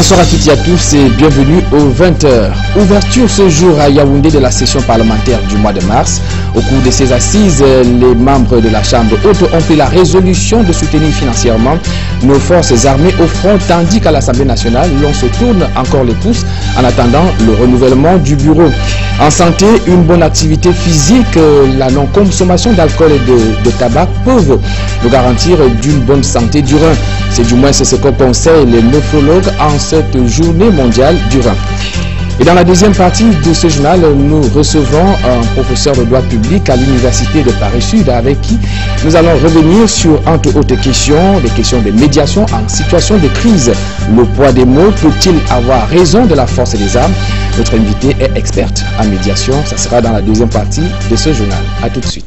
Bonsoir à toutes et à tous et bienvenue aux 20h. Ouverture ce jour à Yaoundé de la session parlementaire du mois de mars. Au cours de ces assises, les membres de la Chambre haute ont pris la résolution de soutenir financièrement nos forces armées au front, tandis qu'à l'Assemblée nationale, l'on se tourne encore les pouces en attendant le renouvellement du bureau. En santé, une bonne activité physique, la non-consommation d'alcool et de tabac peuvent nous garantir d'une bonne santé du rein. C'est du moins ce que conseillent les nephrologues en cette journée mondiale du rein. Et dans la deuxième partie de ce journal, nous recevons un professeur de droit public à l'Université de Paris-Sud avec qui nous allons revenir sur, entre autres questions, des questions de médiation en situation de crise. Le poids des mots peut-il avoir raison de la force des armes? Notre invité est experte en médiation. Ça sera dans la deuxième partie de ce journal. A tout de suite.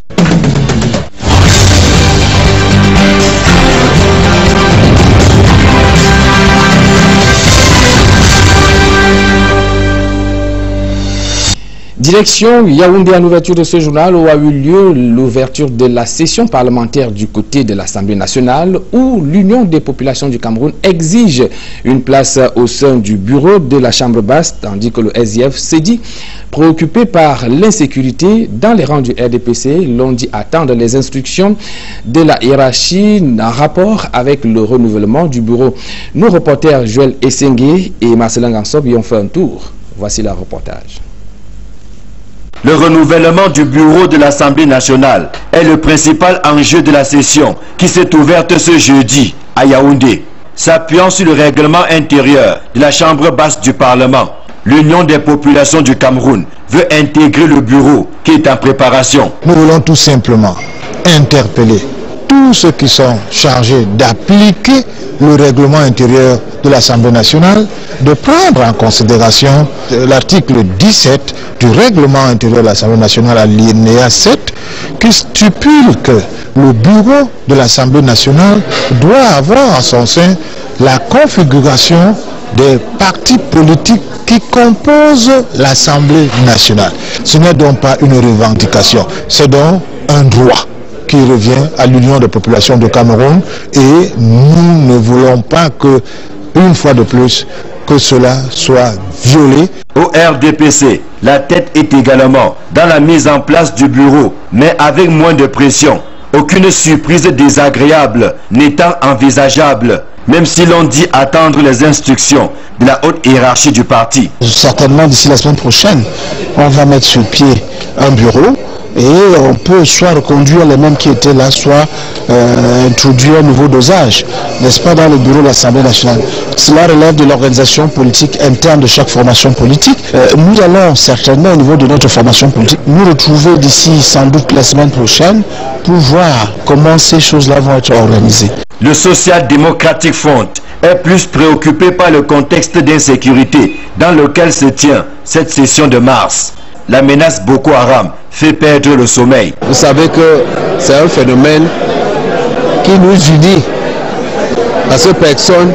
Direction Yaoundé à l'ouverture de ce journal où a eu lieu l'ouverture de la session parlementaire du côté de l'Assemblée nationale où l'Union des populations du Cameroun exige une place au sein du bureau de la Chambre basse, tandis que le SIF s'est dit préoccupé par l'insécurité dans les rangs du RDPC. L'on dit attendre les instructions de la hiérarchie en rapport avec le renouvellement du bureau. Nos reporters Joël Essengue et Marcelin Gansop y ont fait un tour. Voici leur reportage. Le renouvellement du bureau de l'Assemblée nationale est le principal enjeu de la session qui s'est ouverte ce jeudi à Yaoundé. S'appuyant sur le règlement intérieur de la Chambre basse du Parlement, l'Union des populations du Cameroun veut intégrer le bureau qui est en préparation. Nous voulons tout simplement interpeller tous ceux qui sont chargés d'appliquer le règlement intérieur de l'Assemblée nationale, de prendre en considération l'article 17 du règlement intérieur de l'Assemblée nationale, alinéa 7, qui stipule que le bureau de l'Assemblée nationale doit avoir en son sein la configuration des partis politiques qui composent l'Assemblée nationale. Ce n'est donc pas une revendication, c'est donc un droit qui revient à l'Union des populations du Cameroun et nous ne voulons pas que, une fois de plus, que cela soit violé. Au RDPC, la tête est également dans la mise en place du bureau, mais avec moins de pression. Aucune surprise désagréable n'étant envisageable, même si l'on dit attendre les instructions de la haute hiérarchie du parti. Certainement, d'ici la semaine prochaine, on va mettre sur pied un bureau et on peut soit reconduire les mêmes qui étaient là, soit introduire un nouveau dosage, n'est-ce pas, dans le bureau de l'Assemblée nationale. Cela relève de l'organisation politique interne de chaque formation politique. Nous allons certainement, au niveau de notre formation politique, nous retrouver d'ici sans doute la semaine prochaine pour voir comment ces choses-là vont être organisées. Le Social Democratic Front est plus préoccupé par le contexte d'insécurité dans lequel se tient cette session de mars. La menace Boko Haram fait perdre le sommeil. Vous savez que c'est un phénomène qui nous unit parce que personne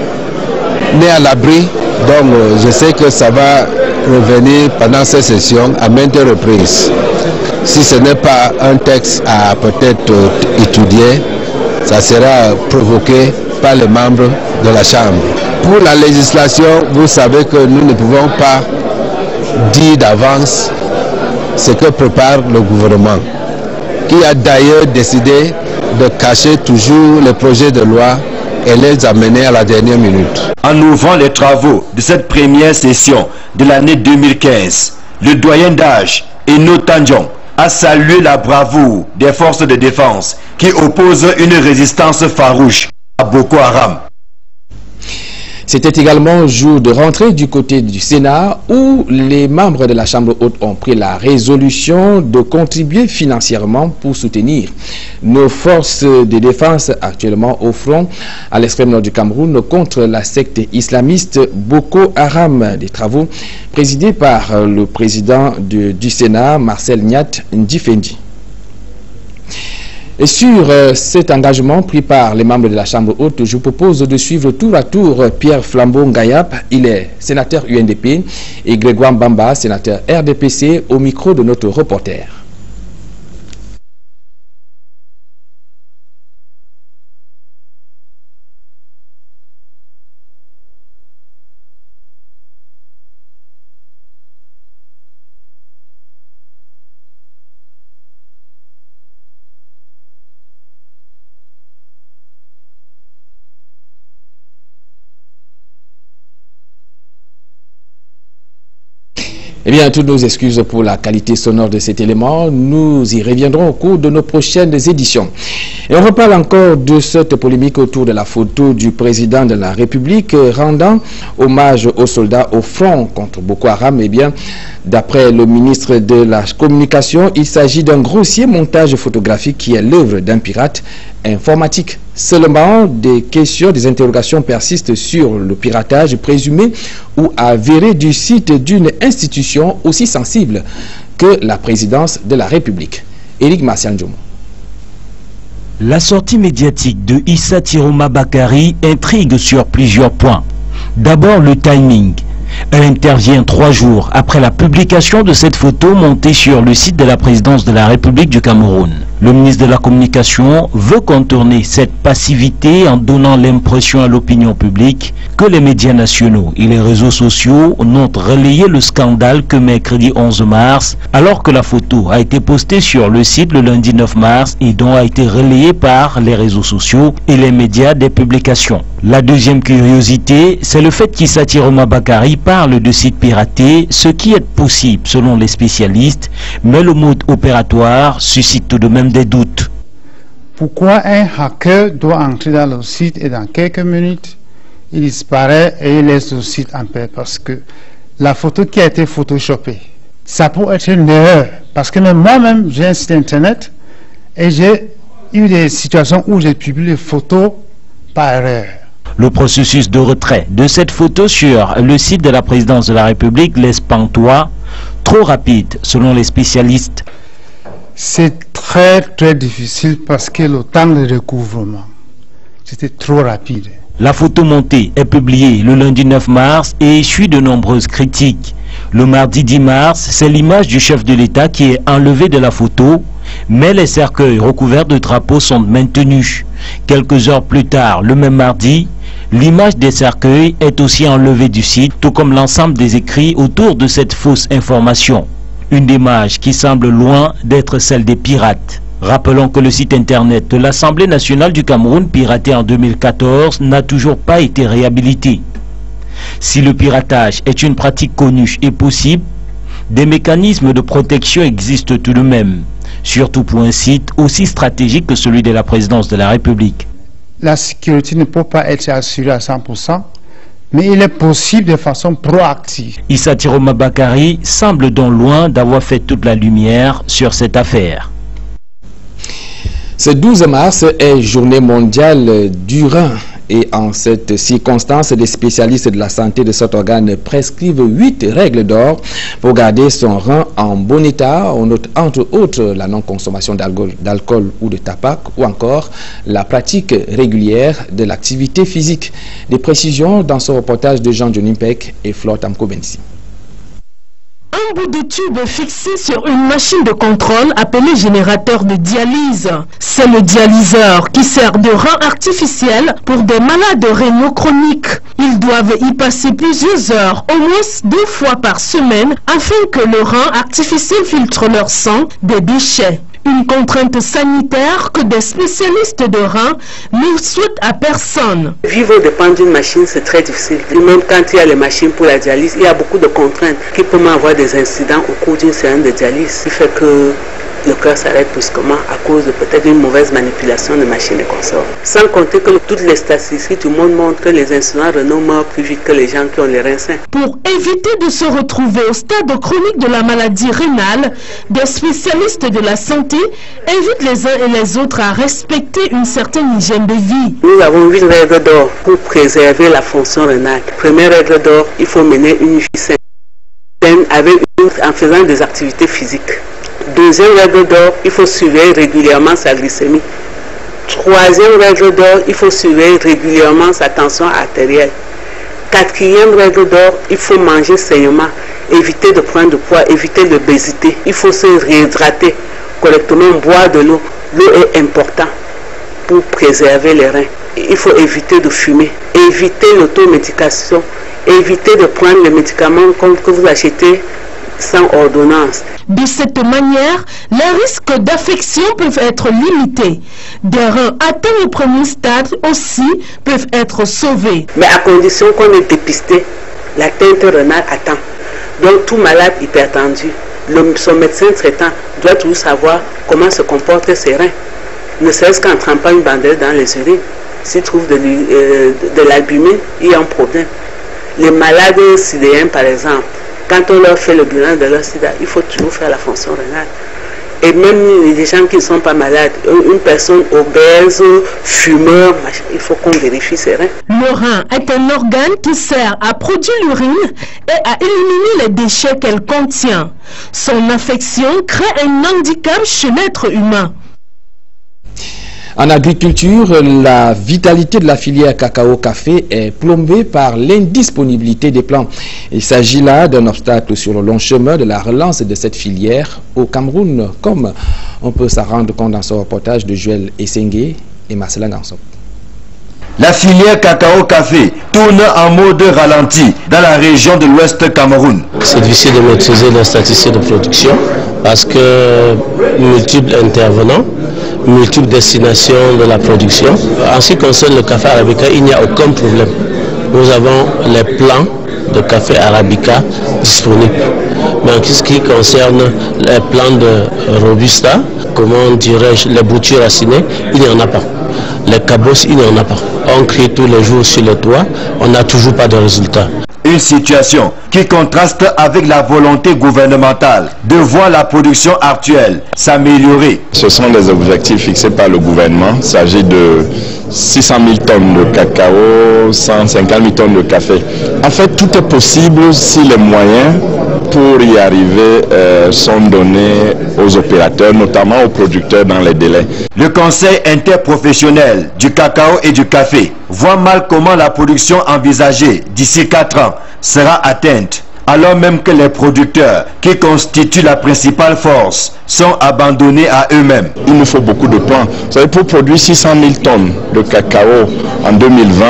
n'est à l'abri. Donc je sais que ça va revenir pendant cette session à maintes reprises. Si ce n'est pas un texte à peut-être étudier, ça sera provoqué par les membres de la Chambre. Pour la législation, vous savez que nous ne pouvons pas dire d'avance ce que prépare le gouvernement, qui a d'ailleurs décidé de cacher toujours les projets de loi et les amener à la dernière minute. En ouvrant les travaux de cette première session de l'année 2015, le doyen d'âge Eno Tandion a salué la bravoure des forces de défense qui opposent une résistance farouche à Boko Haram. C'était également jour de rentrée du côté du Sénat où les membres de la Chambre haute ont pris la résolution de contribuer financièrement pour soutenir nos forces de défense actuellement au front à l'extrême nord du Cameroun contre la secte islamiste Boko Haram. Des travaux présidés par le président du Sénat, Marcel Nyat Ndifendi. Et sur cet engagement pris par les membres de la Chambre haute, je vous propose de suivre tour à tour Pierre Flambeau-Ngayap, il est sénateur UNDP, et Grégoire Mbamba, sénateur RDPC, au micro de notre reporter. Eh bien, toutes nos excuses pour la qualité sonore de cet élément. Nous y reviendrons au cours de nos prochaines éditions. Et on reparle encore de cette polémique autour de la photo du président de la République rendant hommage aux soldats au front contre Boko Haram. Eh bien, d'après le ministre de la Communication, il s'agit d'un grossier montage photographique qui est l'œuvre d'un pirate informatique. Seulement, des questions, des interrogations persistent sur le piratage présumé ou avéré du site d'une institution aussi sensible que la présidence de la République. Éric Martial Djomo. La sortie médiatique de Issa Tiroma Bakari intrigue sur plusieurs points. D'abord, le timing. Elle intervient 3 jours après la publication de cette photo montée sur le site de la présidence de la République du Cameroun. Le ministre de la Communication veut contourner cette passivité en donnant l'impression à l'opinion publique que les médias nationaux et les réseaux sociaux n'ont relayé le scandale que mercredi 11 mars, alors que la photo a été postée sur le site le lundi 9 mars et dont a été relayée par les réseaux sociaux et les médias des publications. La deuxième curiosité, c'est le fait qu'Issa Tiroma Bakari parle de sites piratés, ce qui est possible selon les spécialistes, mais le mode opératoire suscite tout de même des doutes. Pourquoi un hacker doit entrer dans le site et dans quelques minutes, il disparaît et il laisse le site en paix? Parce que la photo qui a été photoshopée, ça peut être une erreur. Parce que même moi-même, j'ai un site internet et j'ai eu des situations où j'ai publié les photos par erreur. Le processus de retrait de cette photo sur le site de la présidence de la République laisse pantois, trop rapide selon les spécialistes. C'est très difficile parce que le temps de recouvrement, c'était trop rapide. La photo montée est publiée le lundi 9 mars et essuie de nombreuses critiques. Le mardi 10 mars, c'est l'image du chef de l'État qui est enlevée de la photo, mais les cercueils recouverts de drapeaux sont maintenus. Quelques heures plus tard, le même mardi, l'image des cercueils est aussi enlevée du site, tout comme l'ensemble des écrits autour de cette fausse information. Une image qui semble loin d'être celle des pirates. Rappelons que le site internet de l'Assemblée nationale du Cameroun, piraté en 2014, n'a toujours pas été réhabilité. Si le piratage est une pratique connue et possible, des mécanismes de protection existent tout de même, surtout pour un site aussi stratégique que celui de la présidence de la République. La sécurité ne peut pas être assurée à 100%, mais il est possible de façon proactive. Issa Tiroma Bakari semble donc loin d'avoir fait toute la lumière sur cette affaire. Ce 12 mars est journée mondiale du rein. Et en cette circonstance, les spécialistes de la santé de cet organe prescrivent 8 règles d'or pour garder son rein en bon état. On note entre autres la non-consommation d'alcool ou de tabac ou encore la pratique régulière de l'activité physique. Des précisions dans ce reportage de Jean Jonimpek et Flore Tamko-Bensi. Un bout de tube fixé sur une machine de contrôle appelée générateur de dialyse. C'est le dialyseur qui sert de rein artificiel pour des malades rénaux chroniques. Ils doivent y passer plusieurs heures, au moins 2 fois par semaine, afin que le rein artificiel filtre leur sang des déchets. Une contrainte sanitaire que des spécialistes de reins ne souhaitent à personne. Vivre dépend d'une machine, c'est très difficile. Et même quand il y a les machines pour la dialyse, il y a beaucoup de contraintes qui peuvent avoir des incidents au cours d'une séance de dialyse. Ce qui fait que le cœur s'arrête brusquement à cause de peut-être une mauvaise manipulation de machines et consorts. Sans compter que toutes les statistiques du monde montrent que les insuffisants rénaux meurent plus vite que les gens qui ont les reins sains. Pour éviter de se retrouver au stade chronique de la maladie rénale, des spécialistes de la santé invitent les uns et les autres à respecter une certaine hygiène de vie. Nous avons 8 règles d'or pour préserver la fonction rénale. Première règle d'or, il faut mener une vie saine en faisant des activités physiques. Deuxième règle d'or, il faut surveiller régulièrement sa glycémie. Troisième règle d'or, il faut surveiller régulièrement sa tension artérielle. Quatrième règle d'or, il faut manger sainement, éviter de prendre de poids, éviter l'obésité. Il faut se réhydrater correctement, boire de l'eau. L'eau est importante pour préserver les reins. Il faut éviter de fumer, éviter l'automédication, éviter de prendre les médicaments que vous achetez sans ordonnance. De cette manière, les risques d'affection peuvent être limités. Des reins atteints au premier stade aussi peuvent être sauvés. Mais à condition qu'on ait dépisté l'atteinte rénale à temps. Donc tout malade hypertendu, son médecin traitant doit toujours savoir comment se comportent ses reins. Ne serait-ce qu'en trempant une bandelette dans les urines. S'il trouve de l'albumine, il y a un problème. Les malades sidéens, par exemple, quand on leur fait le bilan de leur sida, il faut toujours faire la fonction rénale. Et même les gens qui ne sont pas malades, une personne obèse, fumeur, il faut qu'on vérifie ses reins. Le rein est un organe qui sert à produire l'urine et à éliminer les déchets qu'elle contient. Son affection crée un handicap chez l'être humain. En agriculture, la vitalité de la filière cacao-café est plombée par l'indisponibilité des plants. Il s'agit là d'un obstacle sur le long chemin de la relance de cette filière au Cameroun, comme on peut s'en rendre compte dans ce reportage de Joël Essengue et Marcelin Gansop. La filière cacao-café tourne en mode ralenti dans la région de l'Ouest Cameroun. C'est difficile de maîtriser les statistiques de production parce que multiples intervenants, multiples destinations de la production. En ce qui concerne le café arabica, il n'y a aucun problème. Nous avons les plants de café arabica disponibles. Mais en ce qui concerne les plants de robusta, comment dirais-je, les boutures racinées, il n'y en a pas. Les cabosses, il n'y en a pas. On crie tous les jours sur le toit, on n'a toujours pas de résultats. Une situation qui contraste avec la volonté gouvernementale de voir la production actuelle s'améliorer. Ce sont les objectifs fixés par le gouvernement. Il s'agit de 600 000 tonnes de cacao, 150 000 tonnes de café. En fait, tout est possible si les moyens pour y arriver sont donnés aux opérateurs, notamment aux producteurs dans les délais. Le Conseil interprofessionnel du cacao et du café voit mal comment la production envisagée d'ici 4 ans sera atteinte, alors même que les producteurs, qui constituent la principale force, sont abandonnés à eux-mêmes. Il nous faut beaucoup de plants. Vous savez, pour produire 600 000 tonnes de cacao en 2020,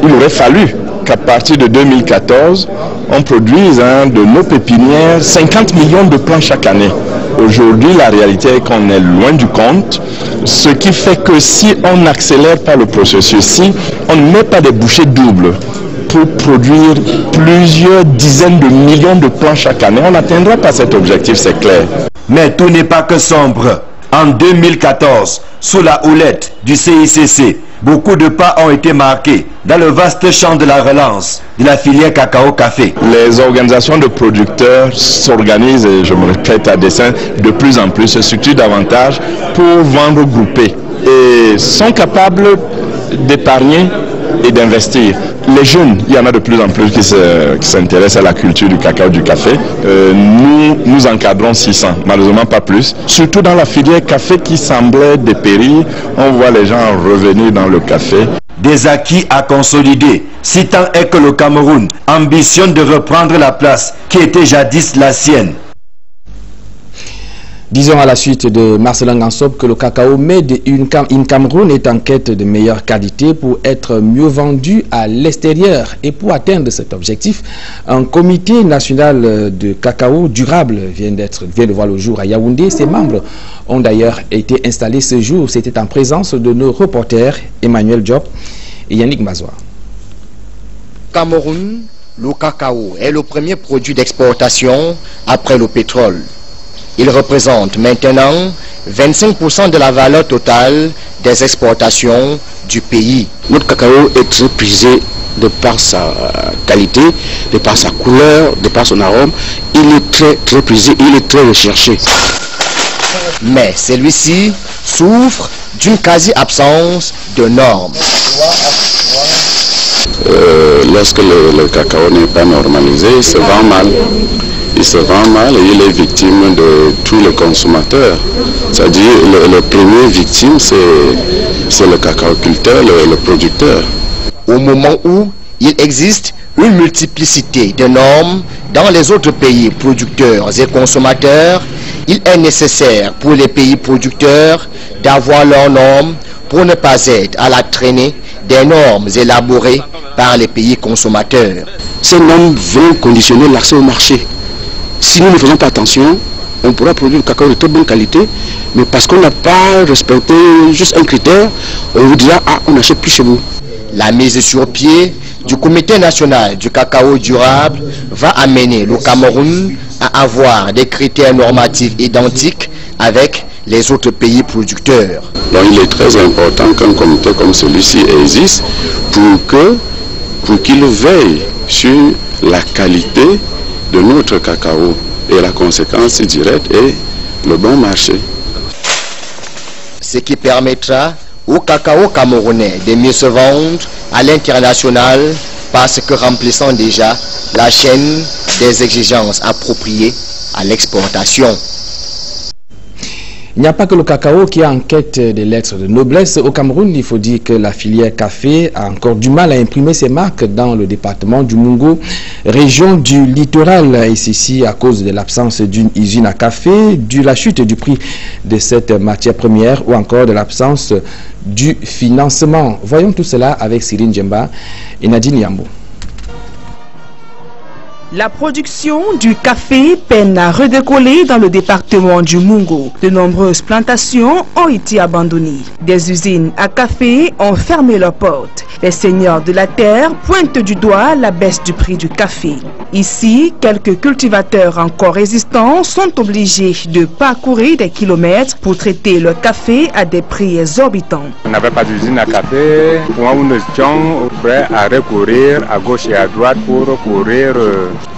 il aurait fallu qu'à partir de 2014, on produise de nos pépinières 50 millions de plants chaque année. Aujourd'hui, la réalité est qu'on est loin du compte, ce qui fait que si on n'accélère pas le processus, si on ne met pas des bouchées doubles pour produire plusieurs dizaines de millions de plants chaque année, on n'atteindra pas cet objectif, c'est clair. Mais tout n'est pas que sombre. En 2014, sous la houlette du CICC, beaucoup de pas ont été marqués dans le vaste champ de la relance de la filière cacao-café. Les organisations de producteurs s'organisent, et je me répète à dessein, de plus en plus, se structurent davantage pour vendre groupés et sont capables d'épargner et d'investir. Les jeunes, il y en a de plus en plus qui s'intéressent à la culture du cacao, du café. Nous encadrons 600, malheureusement pas plus. Surtout dans la filière café qui semblait dépérir, on voit les gens revenir dans le café. Des acquis à consolider, si tant est que le Cameroun ambitionne de reprendre la place qui était jadis la sienne. Disons à la suite de Marcelin Gansop que le cacao made in Cameroun est en quête de meilleure qualité pour être mieux vendu à l'extérieur. Et pour atteindre cet objectif, un comité national de cacao durable vient de voir le jour à Yaoundé. Ses membres ont d'ailleurs été installés ce jour. C'était en présence de nos reporters Emmanuel Diop et Yannick Mazoua. Cameroun, le cacao est le premier produit d'exportation après le pétrole. Il représente maintenant 25% de la valeur totale des exportations du pays. Notre cacao est très prisé de par sa qualité, de par sa couleur, de par son arôme. Il est très prisé, il est très recherché. Mais celui-ci souffre d'une quasi-absence de normes. Lorsque le cacao n'est pas normalisé, il se vend mal. Il se vend mal et il est victime de tous les consommateurs. C'est-à-dire le premier victime, c'est le cacaoculteur, le producteur. Au moment où il existe une multiplicité de normes dans les autres pays producteurs et consommateurs, il est nécessaire pour les pays producteurs d'avoir leurs normes pour ne pas être à la traînée des normes élaborées par les pays consommateurs. Ces normes vont conditionner l'accès au marché. Si nous ne faisons pas attention, on pourra produire du cacao de très bonne qualité, mais parce qu'on n'a pas respecté juste un critère, on vous dira « Ah, on n'achète plus chez vous ». La mise sur pied du Comité national du cacao durable va amener le Cameroun à avoir des critères normatifs identiques avec les autres pays producteurs. Donc il est très important qu'un comité comme celui-ci existe pour qu'il veille sur la qualité de notre cacao et la conséquence directe est le bon marché. Ce qui permettra au cacao camerounais de mieux se vendre à l'international parce que remplissant déjà la chaîne des exigences appropriées à l'exportation. Il n'y a pas que le cacao qui est en quête des lettres de noblesse. Au Cameroun, il faut dire que la filière café a encore du mal à imprimer ses marques dans le département du Mungo, région du littoral. Et ceci à cause de l'absence d'une usine à café, de la chute du prix de cette matière première ou encore de l'absence du financement. Voyons tout cela avec Cyrine Djemba et Nadine Yambo. La production du café peine à redécoller dans le département du Mungo. De nombreuses plantations ont été abandonnées. Des usines à café ont fermé leurs portes. Les seigneurs de la terre pointent du doigt la baisse du prix du café. Ici, quelques cultivateurs encore résistants sont obligés de parcourir des kilomètres pour traiter leur café à des prix exorbitants. On n'avait pas d'usine à café. Nous étions prêts à recourir à gauche et à droite pour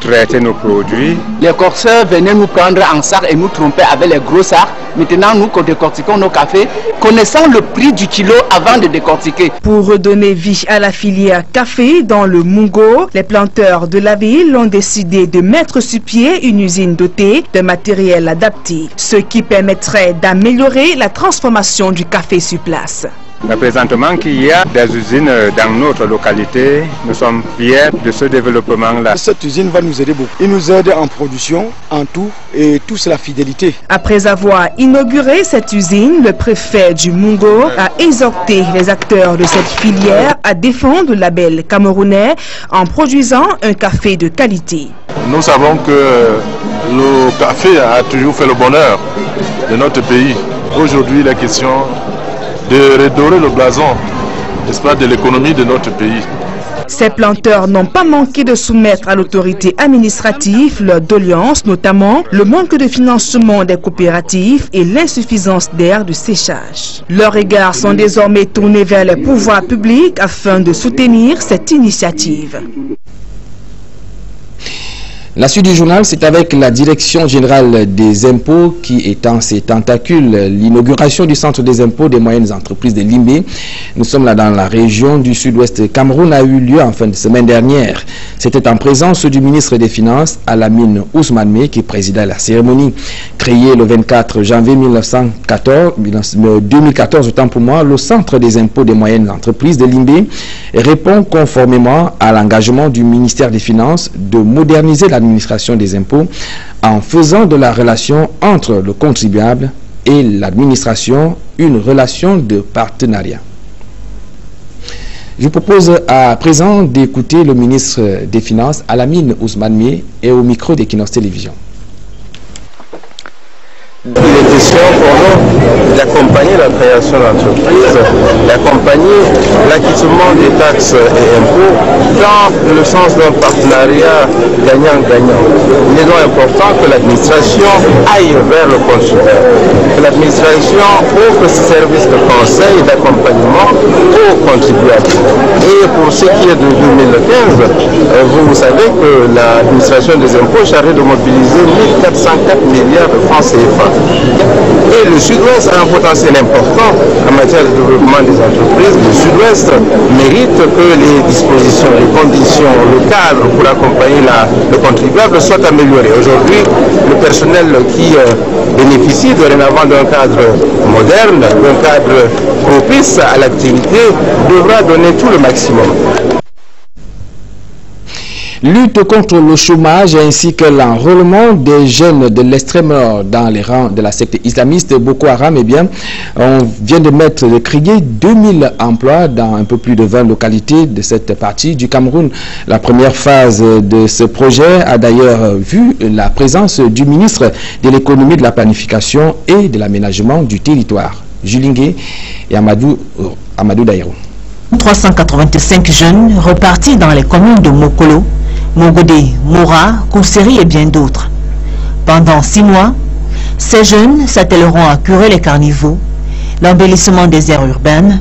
traiter nos produits. Les corsaires venaient nous prendre en sac et nous tromper avec les gros sacs. Maintenant, nous décortiquons nos cafés, connaissant le prix du kilo avant de décortiquer. Pour redonner vie à la filière café dans le Mungo, les planteurs de la ville ont décidé de mettre sur pied une usine dotée de matériel adapté, ce qui permettrait d'améliorer la transformation du café sur place. Présentement qu'il y a des usines dans notre localité, nous sommes fiers de ce développement-là. Cette usine va nous aider beaucoup. Il nous aide en production, en tout, et tout c'est la fidélité. Après avoir inauguré cette usine, le préfet du Mungo a exhorté les acteurs de cette filière à défendre le label camerounais en produisant un café de qualité. Nous savons que le café a toujours fait le bonheur de notre pays. Aujourd'hui, la question de redorer le blason, n'est-ce pas, de l'économie de notre pays. Ces planteurs n'ont pas manqué de soumettre à l'autorité administrative leurs doléances, notamment le manque de financement des coopératives et l'insuffisance d'air de séchage. Leurs regards sont désormais tournés vers les pouvoirs publics afin de soutenir cette initiative. La suite du journal, c'est avec la Direction générale des impôts qui étend ses tentacules. L'inauguration du centre des impôts des moyennes entreprises de Limbé, nous sommes là dans la région du sud-ouest Cameroun, a eu lieu en fin de semaine dernière. C'était en présence du ministre des Finances, Alamine Ousmane Mey, qui présidait la cérémonie. Créé le 24 janvier 2014, autant pour moi, le centre des impôts des moyennes entreprises de Limbé répond conformément à l'engagement du ministère des Finances de moderniser l'administration des impôts en faisant de la relation entre le contribuable et l'administration une relation de partenariat. Je vous propose à présent d'écouter le ministre des Finances, Alamine Ousmane Mey, et au micro d'Equinox Télévision. Il est question pour nous d'accompagner la création d'entreprises, d'accompagner l'acquittement des taxes et impôts dans le sens d'un partenariat gagnant-gagnant. Il est donc important que l'administration aille vers le contribuable, que l'administration offre ses services de conseil et d'accompagnement aux contribuables. Et pour ce qui est de 2015, vous savez que l'administration des impôts est chargée de mobiliser 1404 milliards de francs CFA. Et le Sud-Ouest a un potentiel important en matière de développement des entreprises. Le Sud-Ouest mérite que les dispositions, les conditions, le cadre pour accompagner le contribuable soient améliorés. Aujourd'hui, le personnel qui bénéficie dorénavant d'un cadre moderne, d'un cadre propice à l'activité, devra donner tout le maximum. Lutte contre le chômage ainsi que l'enrôlement des jeunes de l'extrême nord dans les rangs de la secte islamiste Boko Haram, eh bien, on vient de créer 2000 emplois dans un peu plus de 20 localités de cette partie du Cameroun. La première phase de ce projet a d'ailleurs vu la présence du ministre de l'économie, de la planification et de l'aménagement du territoire, Julingué et Amadou Daïrou. 385 jeunes repartis dans les communes de Mokolo, Mogodé, Mora, Kousseri et bien d'autres. Pendant 6 mois, ces jeunes s'attelleront à curer les carnivaux, l'embellissement des aires urbaines,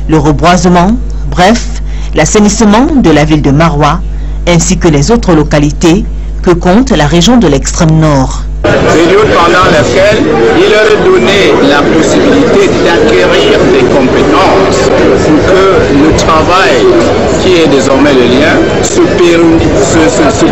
le reboisement, bref, l'assainissement de la ville de Maroua, ainsi que les autres localités que compte la région de l'extrême nord. Période pendant laquelle il leur est donné la possibilité d'acquérir des compétences pour que le travail, qui est désormais le lien, se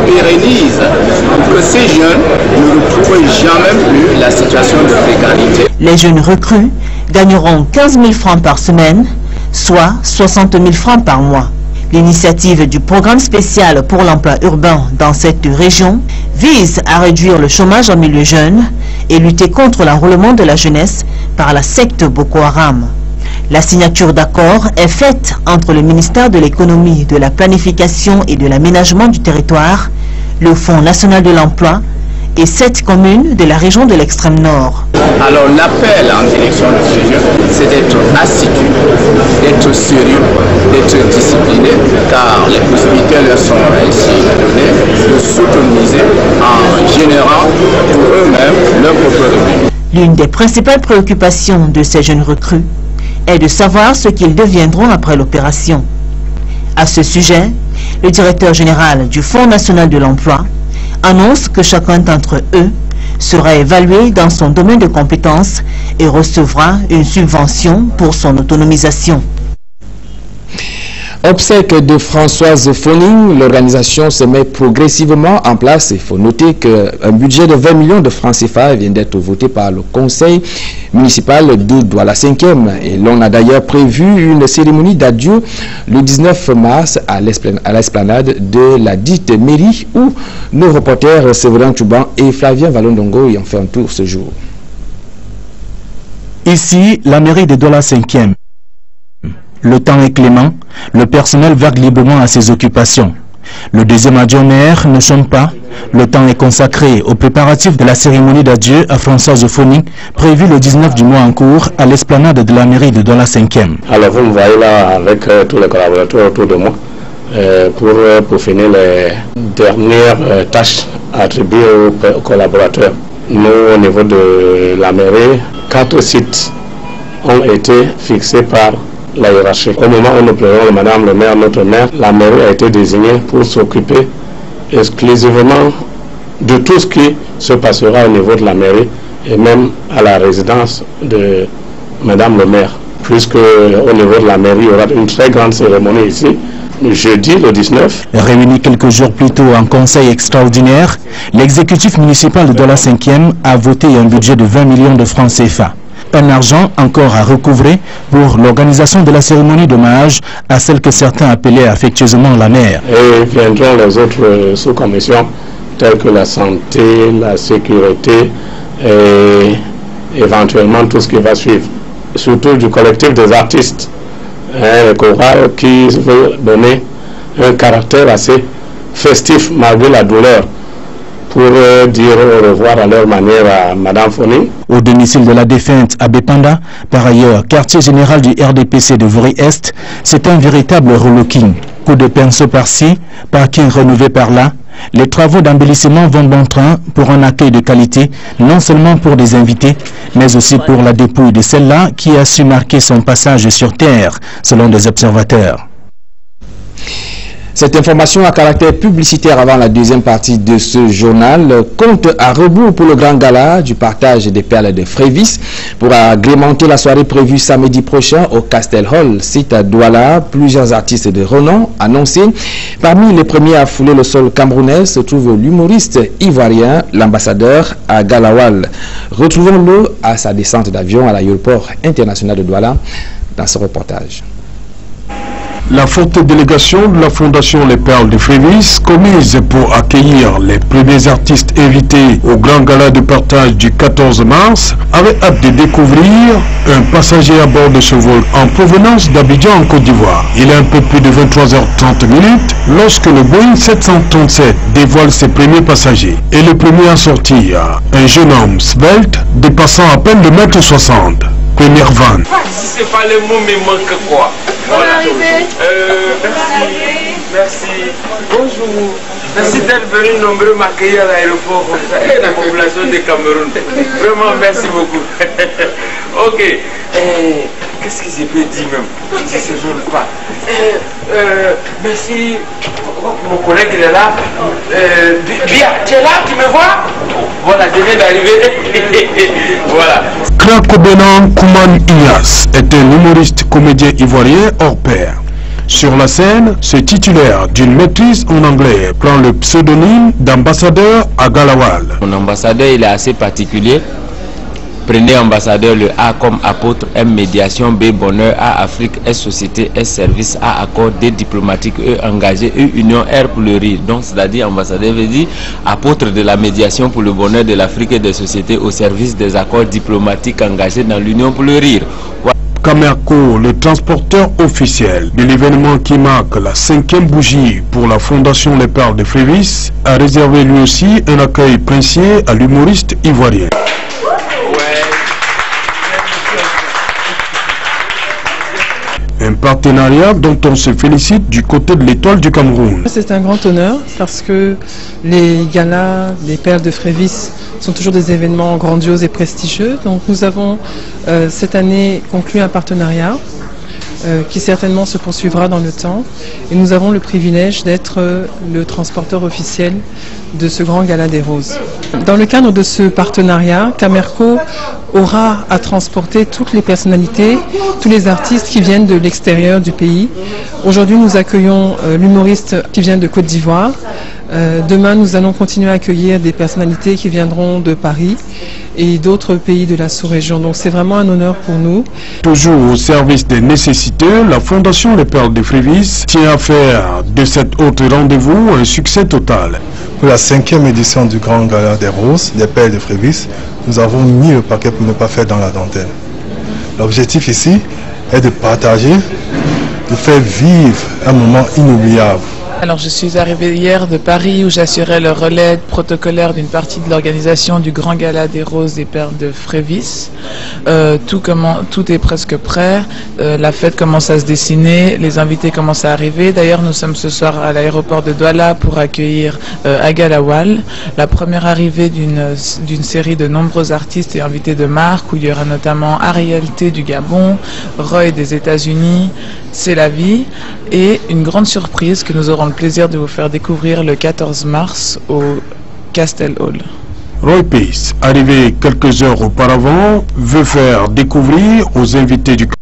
pérennise, pour que ces jeunes ne retrouvent jamais plus la situation de précarité. Les jeunes recrues gagneront 15 000 francs par semaine, soit 60 000 francs par mois. L'initiative du programme spécial pour l'emploi urbain dans cette région vise à réduire le chômage en milieu jeune et lutter contre l'enrôlement de la jeunesse par la secte Boko Haram. La signature d'accord est faite entre le ministère de l'économie, de la planification et de l'aménagement du territoire, le Fonds national de l'emploi et 7 communes de la région de l'extrême nord. Alors l'appel en direction de ces jeunes, c'est d'être assidu, d'être sérieux, d'être discipliné, car les possibilités leur sont ici données, de s'autonomiser en générant pour eux-mêmes leur propre revenu. L'une des principales préoccupations de ces jeunes recrues est de savoir ce qu'ils deviendront après l'opération. À ce sujet, le directeur général du Fonds national de l'emploi annonce que chacun d'entre eux sera évalué dans son domaine de compétences et recevra une subvention pour son autonomisation. Obsèque de Françoise Foning, l'organisation se met progressivement en place. Il faut noter qu'un budget de 20 millions de francs CFA vient d'être voté par le conseil municipal de Douala 5e. Et l'on a d'ailleurs prévu une cérémonie d'adieu le 19 mars à l'esplanade de la dite mairie où nos reporters Séverin Touban et Flavien Valondongo y ont fait un tour ce jour. Ici, la mairie de Douala 5e. Le temps est clément, le personnel vague librement à ses occupations. Le deuxième adjoint maire ne sonne pas. Le temps est consacré aux préparatifs de la cérémonie d'adieu à Françoise Foning, prévue le 19 du mois en cours à l'esplanade de la mairie de Douala 5e. Alors vous me voyez là avec tous les collaborateurs autour de moi pour finir les dernières tâches attribuées aux collaborateurs. Nous, au niveau de la mairie, 4 sites ont été fixés par la hiérarchie. Au moment où nous prévenons Madame le maire, notre maire, la mairie a été désignée pour s'occuper exclusivement de tout ce qui se passera au niveau de la mairie et même à la résidence de Madame le maire. Puisque au niveau de la mairie, il y aura une très grande cérémonie ici, jeudi le 19. Réuni quelques jours plus tôt en conseil extraordinaire, l'exécutif municipal de Douala 5e a voté un budget de 20 millions de francs CFA. Un argent encore à recouvrer pour l'organisation de la cérémonie d'hommage à celle que certains appelaient affectueusement la mère. Et viendront les autres sous-commissions telles que la santé, la sécurité et éventuellement tout ce qui va suivre. Surtout du collectif des artistes, le choral qui veut donner un caractère assez festif malgré la douleur, pour dire au revoir à leur manière à Madame Foning. Au domicile de la défunte à Bépanda, par ailleurs quartier général du RDPC de Vori-Est, c'est un véritable relooking. Coup de pinceau par-ci, parking rénové par-là. Les travaux d'embellissement vont bon train pour un accueil de qualité, non seulement pour des invités, mais aussi pour la dépouille de celle-là qui a su marquer son passage sur Terre, selon des observateurs. Cette information à caractère publicitaire avant la deuxième partie de ce journal compte à rebours pour le grand gala du partage des perles de Frévis pour agrémenter la soirée prévue samedi prochain au Castel Hall, site à Douala. Plusieurs artistes de renom annoncés. Parmi les premiers à fouler le sol camerounais se trouve l'humoriste ivoirien, l'ambassadeur à Galawal. Retrouvons-le à sa descente d'avion à l'aéroport international de Douala dans ce reportage. La forte délégation de la Fondation Les Perles de Frévis, commise pour accueillir les premiers artistes invités au grand gala de partage du 14 mars, avait hâte de découvrir un passager à bord de ce vol en provenance d'Abidjan en Côte d'Ivoire. Il est un peu plus de 23h30 lorsque le Boeing 737 dévoile ses premiers passagers. Et le premier à sortir, un jeune homme svelte dépassant à peine de 1,60 m. Première vanne. C'est pas le mot, mais manque quoi. Voilà. Merci. Bonjour. Merci d'être venu nombreux m'accueillir à l'aéroport comme ça. Et la population de Cameroun. Vraiment, merci beaucoup. Ok. Qu'est-ce que je peux dire même? Je ne sais même pas. Merci. Mon collègue il est là. Bia, tu es là? Tu me vois? Voilà, je viens d'arriver. Voilà. Krakobenan Kouman Iyas est un humoriste comédien ivoirien hors pair. Sur la scène, ce titulaire d'une maîtrise en anglais prend le pseudonyme d'ambassadeur à Galawal. Mon ambassadeur, il est assez particulier. Prenez ambassadeur, le A comme apôtre, M médiation, B bonheur, A Afrique, S société, S service, A accord, D diplomatique, E engagé, U union, R pour le rire. Donc c'est-à-dire ambassadeur veut dire apôtre de la médiation pour le bonheur de l'Afrique et des sociétés au service des accords diplomatiques engagés dans l'union pour le rire. Camerco, le transporteur officiel de l'événement qui marque la 5e bougie pour la Fondation Les Perles de Frévis, a réservé lui aussi un accueil princier à l'humoriste ivoirien. Un partenariat dont on se félicite du côté de l'Étoile du Cameroun. C'est un grand honneur parce que les galas des Perles de Frévis sont toujours des événements grandioses et prestigieux. Donc nous avons cette année conclu un partenariat qui certainement se poursuivra dans le temps. Et nous avons le privilège d'être le transporteur officiel de ce grand gala des roses. Dans le cadre de ce partenariat, Camerco aura à transporter toutes les personnalités, tous les artistes qui viennent de l'extérieur du pays. Aujourd'hui, nous accueillons l'humoriste qui vient de Côte d'Ivoire. Demain, nous allons continuer à accueillir des personnalités qui viendront de Paris et d'autres pays de la sous-région. Donc c'est vraiment un honneur pour nous. Toujours au service des nécessités, la Fondation Les Perles de Frévis tient à faire de cet autre rendez-vous un succès total. Pour la 5e édition du Grand Gala des Roses, des Perles de Frévis, nous avons mis le paquet pour ne pas faire dans la dentelle. L'objectif ici est de partager, de faire vivre un moment inoubliable. Alors je suis arrivée hier de Paris où j'assurais le relais protocolaire d'une partie de l'organisation du Grand Gala des Roses des Perles de Frévis. Tout est presque prêt, la fête commence à se dessiner, les invités commencent à arriver. D'ailleurs nous sommes ce soir à l'aéroport de Douala pour accueillir à Galawal la première arrivée d'une série de nombreux artistes et invités de marque où il y aura notamment Ariel T du Gabon, Roy des États-Unis, C'est la vie et une grande surprise que nous aurons le plaisir de vous faire découvrir le 14 mars au Castel Hall. Roy Pace, arrivé quelques heures auparavant, veut faire découvrir aux invités du 14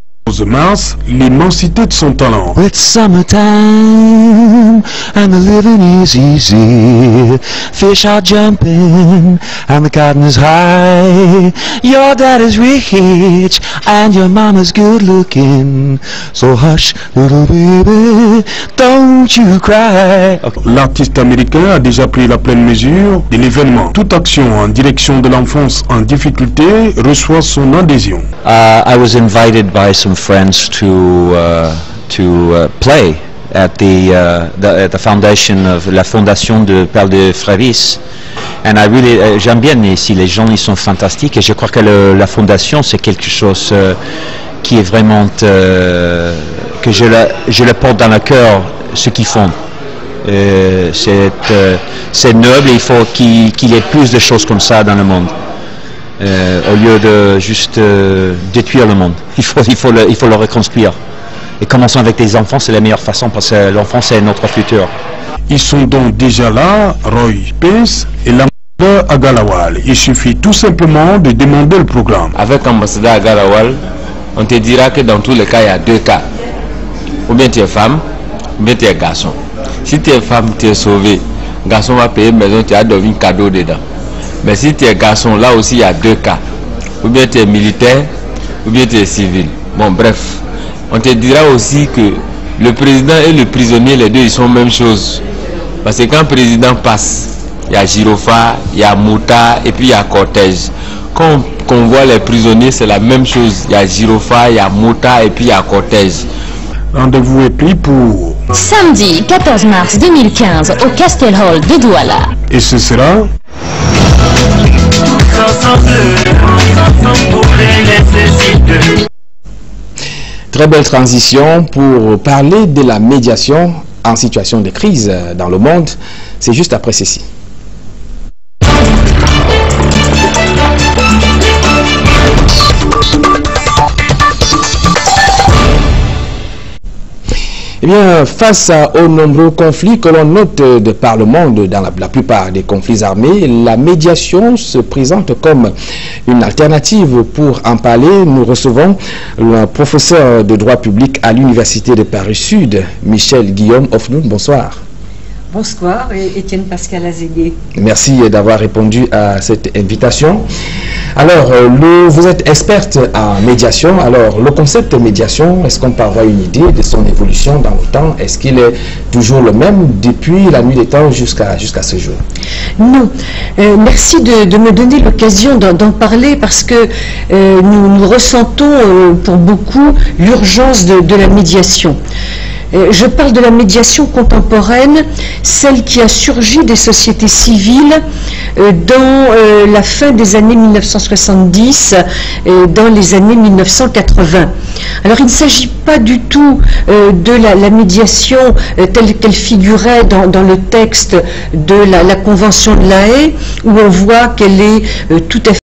mars l'immensité de son talent. It's summertime and the living is easy. Fish are jumping and the cotton is high. Your dad is rich and your mama's good looking. So hush, little baby, don't you cry. L'artiste américain a déjà pris la pleine mesure de l'événement. Toute action en direction de l'enfance en difficulté reçoit son adhésion. I was invited by some friends to play at the foundation of la fondation de Perles de Frévis, and I really j'aime bien ici, les gens ils sont fantastiques et je crois que la fondation c'est quelque chose qui est vraiment que je le porte dans le cœur ce qu'ils font. C'est noble et il faut qu'il y ait plus de choses comme ça dans le monde. Au lieu de juste détruire le monde, il faut le reconstruire. Et commençons avec les enfants, c'est la meilleure façon parce que l'enfant c'est notre futur. Ils sont donc déjà là, Roy Pace et l'ambassadeur à Galawal. Il suffit tout simplement de demander le programme. Avec l'ambassadeur à Galawal, on te dira que dans tous les cas, il y a deux cas. Ou bien tu es femme, ou bien tu es garçon. Si tu es femme, tu es sauvé. Garçon va payer maison, tu as donné un cadeau dedans. Mais si tu es garçon, là aussi il y a deux cas. Ou bien tu es militaire, ou bien tu es civil. Bon bref, on te dira aussi que le président et le prisonnier, les deux ils sont même chose. Parce que quand le président passe, il y a gyrophare, il y a moutarde et puis il y a cortège. Quand on voit les prisonniers, c'est la même chose. Il y a gyrophare, il y a moutarde et puis il y a cortège. Rendez-vous est pris pour samedi 14 mars 2015 au Castel Hall de Douala. Et ce sera Très belle transition pour parler de la médiation en situation de crise dans le monde. C'est juste après ceci. Eh bien, face aux nombreux conflits que l'on note de par le monde, dans la plupart des conflits armés, la médiation se présente comme une alternative. Pour en parler, nous recevons le professeur de droit public à l'Université de Paris-Sud, Michel Guillaume Ofnoun. Bonsoir. Bonsoir, et Étienne Pascal Azégué. Merci d'avoir répondu à cette invitation. Alors, vous êtes experte en médiation. Alors, le concept de médiation, est-ce qu'on peut avoir une idée de son évolution dans le temps? Est-ce qu'il est toujours le même depuis la nuit des temps jusqu'à ce jour? Non. Merci de me donner l'occasion d'en parler parce que nous ressentons pour beaucoup l'urgence de la médiation. Je parle de la médiation contemporaine, celle qui a surgi des sociétés civiles dans la fin des années 1970 et dans les années 1980. Alors il ne s'agit pas du tout de la médiation telle qu'elle figurait dans le texte de la Convention de La Haye, où on voit qu'elle est tout à fait